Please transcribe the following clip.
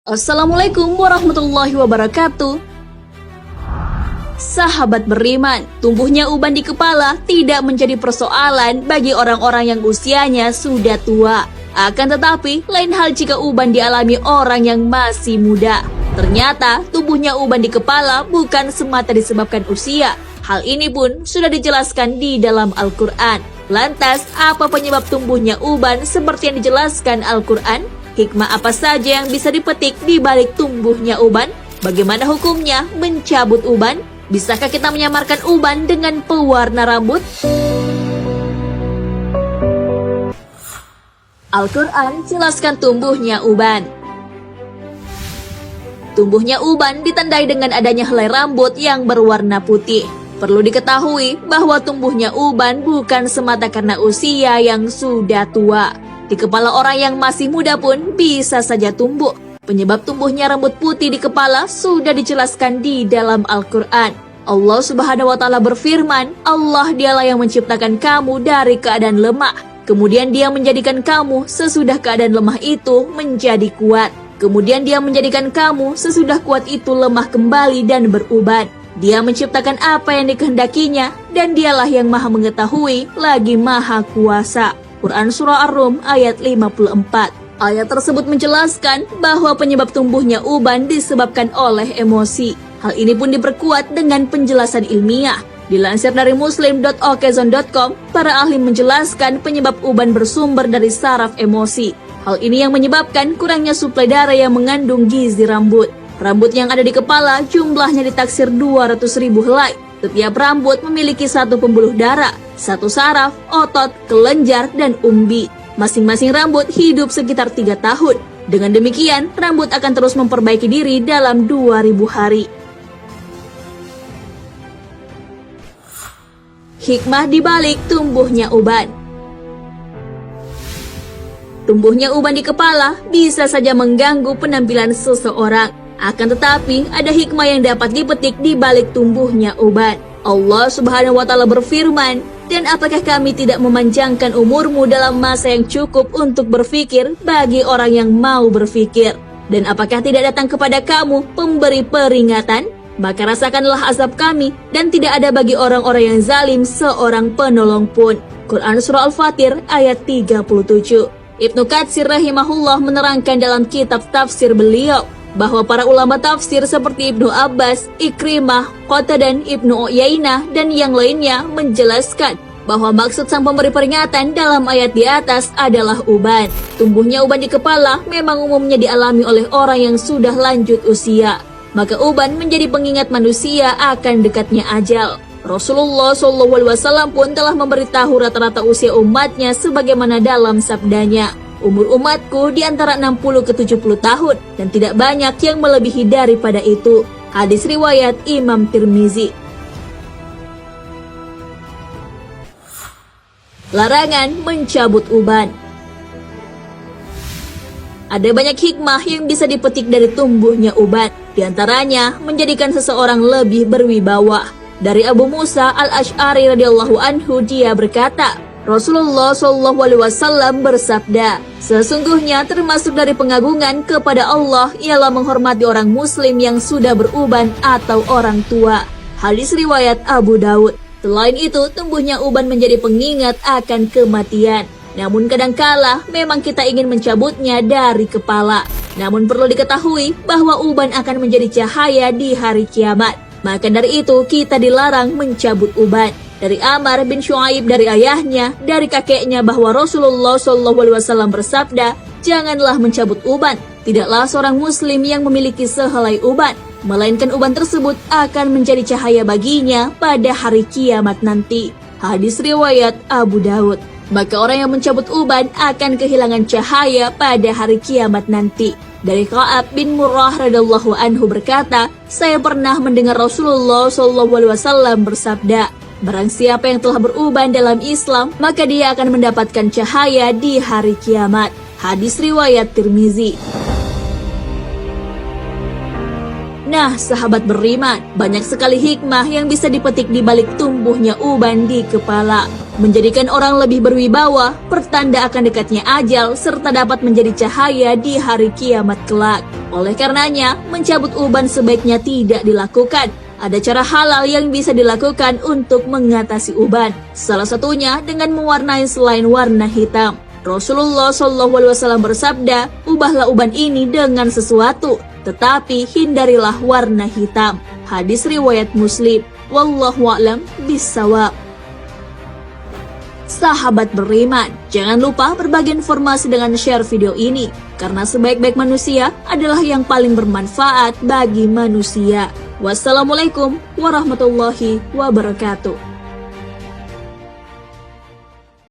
Assalamualaikum warahmatullahi wabarakatuh. Sahabat beriman, tumbuhnya uban di kepala tidak menjadi persoalan bagi orang-orang yang usianya sudah tua. Akan tetapi, lain hal jika uban dialami orang yang masih muda. Ternyata, tumbuhnya uban di kepala bukan semata disebabkan usia. Hal ini pun sudah dijelaskan di dalam Al-Quran. Lantas, apa penyebab tumbuhnya uban seperti yang dijelaskan Al-Quran? Hikmah apa saja yang bisa dipetik di balik tumbuhnya uban? Bagaimana hukumnya mencabut uban? Bisakah kita menyamarkan uban dengan pewarna rambut? Al-Quran jelaskan tumbuhnya uban. Tumbuhnya uban ditandai dengan adanya helai rambut yang berwarna putih. Perlu diketahui bahwa tumbuhnya uban bukan semata karena usia yang sudah tua. Di kepala orang yang masih muda pun bisa saja tumbuh. Penyebab tumbuhnya rambut putih di kepala sudah dijelaskan di dalam Al-Quran. Allah Subhanahu wa Ta'ala berfirman, Allah dialah yang menciptakan kamu dari keadaan lemah. Kemudian Dia menjadikan kamu sesudah keadaan lemah itu menjadi kuat. Kemudian Dia menjadikan kamu sesudah kuat itu lemah kembali dan beruban. Dia menciptakan apa yang dikehendakinya dan Dialah yang maha mengetahui lagi maha kuasa. Quran Surah Ar-Rum ayat 54. Ayat tersebut menjelaskan bahwa penyebab tumbuhnya uban disebabkan oleh emosi. Hal ini pun diperkuat dengan penjelasan ilmiah. Dilansir dari muslim.okezon.com, para ahli menjelaskan penyebab uban bersumber dari saraf emosi. Hal ini yang menyebabkan kurangnya suplai darah yang mengandung gizi rambut. Rambut yang ada di kepala jumlahnya ditaksir 200.000 helai. Setiap rambut memiliki satu pembuluh darah, satu saraf, otot, kelenjar, dan umbi. Masing-masing rambut hidup sekitar 3 tahun. Dengan demikian, rambut akan terus memperbaiki diri dalam 2000 hari. Hikmah dibalik tumbuhnya uban. Tumbuhnya uban di kepala bisa saja mengganggu penampilan seseorang. Akan tetapi, ada hikmah yang dapat dipetik di balik tumbuhnya uban. Allah Subhanahu wa Ta'ala berfirman, dan apakah kami tidak memanjangkan umurmu dalam masa yang cukup untuk berfikir bagi orang yang mau berfikir? Dan apakah tidak datang kepada kamu pemberi peringatan? Maka rasakanlah azab kami, dan tidak ada bagi orang-orang yang zalim seorang penolong pun. Quran Surah Al-Fatir ayat 37. Ibnu Katsir rahimahullah menerangkan dalam kitab tafsir beliau, bahwa para ulama tafsir seperti Ibnu Abbas, Ikrimah, Qatadah, Ibnu Uyainah, dan yang lainnya menjelaskan bahwa maksud sang pemberi peringatan dalam ayat di atas adalah uban. Tumbuhnya uban di kepala memang umumnya dialami oleh orang yang sudah lanjut usia. Maka uban menjadi pengingat manusia akan dekatnya ajal. Rasulullah SAW pun telah memberitahu rata-rata usia umatnya sebagaimana dalam sabdanya, umur umatku di antara 60 ke 70 tahun dan tidak banyak yang melebihi daripada itu. Hadis riwayat Imam Tirmizi. Larangan mencabut uban. Ada banyak hikmah yang bisa dipetik dari tumbuhnya uban. Di antaranya menjadikan seseorang lebih berwibawa. Dari Abu Musa Al-Asy'ari radhiyallahu anhu, dia berkata, Rasulullah SAW bersabda, sesungguhnya termasuk dari pengagungan kepada Allah ialah menghormati orang muslim yang sudah beruban atau orang tua. Hadis riwayat Abu Daud. Selain itu, tumbuhnya uban menjadi pengingat akan kematian. Namun kadangkala memang kita ingin mencabutnya dari kepala. Namun perlu diketahui bahwa uban akan menjadi cahaya di hari kiamat. Maka dari itu kita dilarang mencabut uban. Dari Amr bin Shu'aib dari ayahnya, dari kakeknya bahwa Rasulullah SAW bersabda, janganlah mencabut uban. Tidaklah seorang muslim yang memiliki sehelai uban, melainkan uban tersebut akan menjadi cahaya baginya pada hari kiamat nanti. Hadis riwayat Abu Daud. Maka orang yang mencabut uban akan kehilangan cahaya pada hari kiamat nanti. Dari Ka'ab bin Murrah radhiyallahu anhu berkata, saya pernah mendengar Rasulullah SAW bersabda, barang siapa yang telah beruban dalam Islam, maka dia akan mendapatkan cahaya di hari kiamat. Hadis riwayat Tirmizi. Nah, sahabat beriman, banyak sekali hikmah yang bisa dipetik di balik tumbuhnya uban di kepala. menjadikan orang lebih berwibawa, pertanda akan dekatnya ajal, serta dapat menjadi cahaya di hari kiamat kelak. Oleh karenanya, mencabut uban sebaiknya tidak dilakukan. Ada cara halal yang bisa dilakukan untuk mengatasi uban. Salah satunya dengan mewarnai selain warna hitam. Rasulullah SAW bersabda, ubahlah uban ini dengan sesuatu, tetapi hindarilah warna hitam. Hadis riwayat Muslim. Wallahu a'lam bissawab. Sahabat beriman, jangan lupa berbagi informasi dengan share video ini, karena sebaik-baik manusia adalah yang paling bermanfaat bagi manusia. Wassalamualaikum warahmatullahi wabarakatuh.